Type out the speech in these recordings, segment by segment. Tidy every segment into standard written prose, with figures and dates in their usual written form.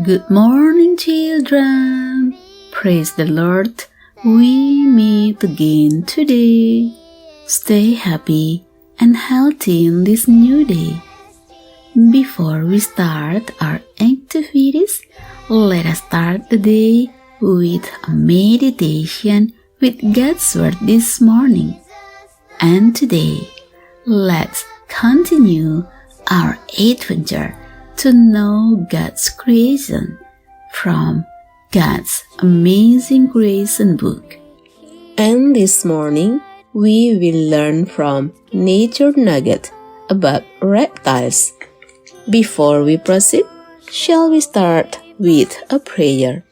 Good morning, children. Praise the Lord. We meet again today. Stay happy and healthy in this new day. Before we start our activities, let us start the day with a meditation with God's Word this morning. And today, let's continue our adventure to know God's creation from God's Amazing Creation book. And this morning, we will learn from Nature Nugget about reptiles. Before we proceed, shall we start with a prayer?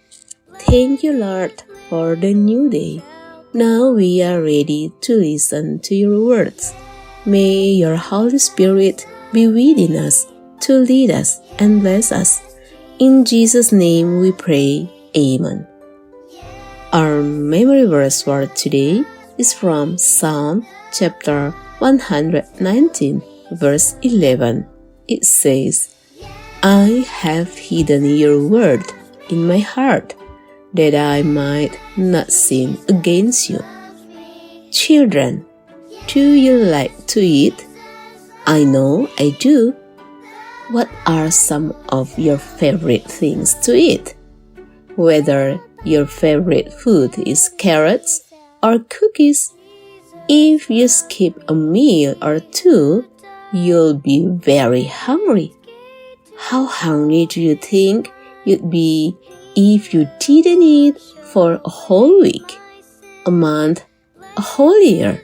Thank you, Lord, for the new day. Now we are ready to listen to your words. May your Holy Spirit be within us to lead us and bless us. In Jesus' name we pray. Amen. Our memory verse for today is from Psalm chapter 119, verse 11. It says, I have hidden your word in my heart, that I might not sin against you. Children, do you like to eat? I know I do. What are some of your favorite things to eat? Whether your favorite food is carrots or cookies, if you skip a meal or two, you'll be very hungry. How hungry do you think you'd be if you didn't eat for a whole week, a month, a whole year?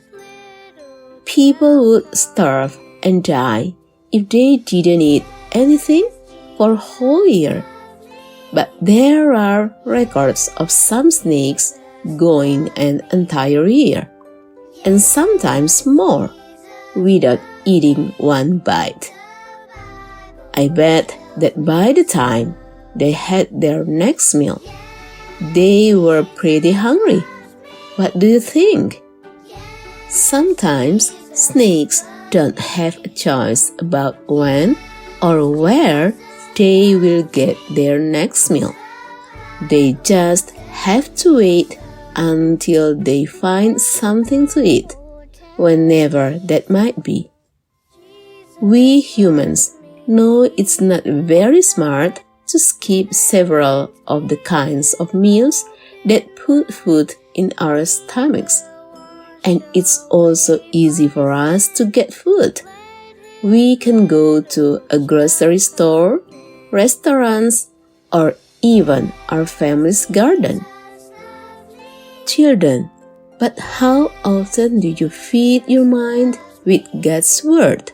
People would starve and die if they didn't eat anything for a whole year. But there are records of some snakes going an entire year, and sometimes more, without eating one bite. I bet that by the time they had their next meal, they were pretty hungry. What do you think? Sometimes snakes don't have a choice about when or where they will get their next meal. They just have to wait until they find something to eat, whenever that might be. We humans know it's not very smart to skip several of the kinds of meals that put food in our stomachs. And it's also easy for us to get food. We can go to a grocery store, restaurants, or even our family's garden. Children, but how often do you feed your mind with God's Word?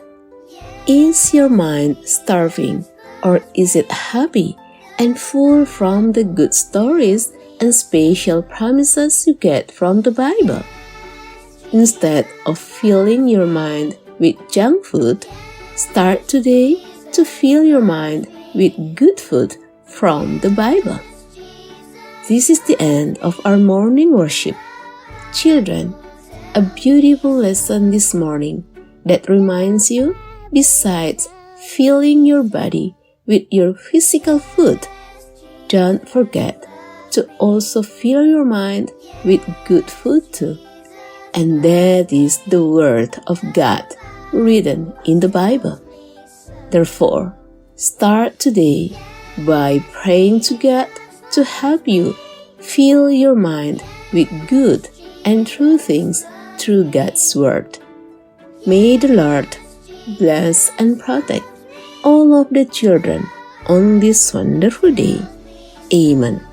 Is your mind starving, or is it happy and full from the good stories and special promises you get from the Bible? Instead of filling your mind with junk food, start today to fill your mind with good food from the Bible. This is the end of our morning worship. Children, a beautiful lesson this morning that reminds you, besides filling your body with your physical food, don't forget to also fill your mind with good food too. And that is the Word of God written in the Bible. Therefore, start today by praying to God to help you fill your mind with good and true things through God's Word. May the Lord bless and protect all of the children on this wonderful day. Amen.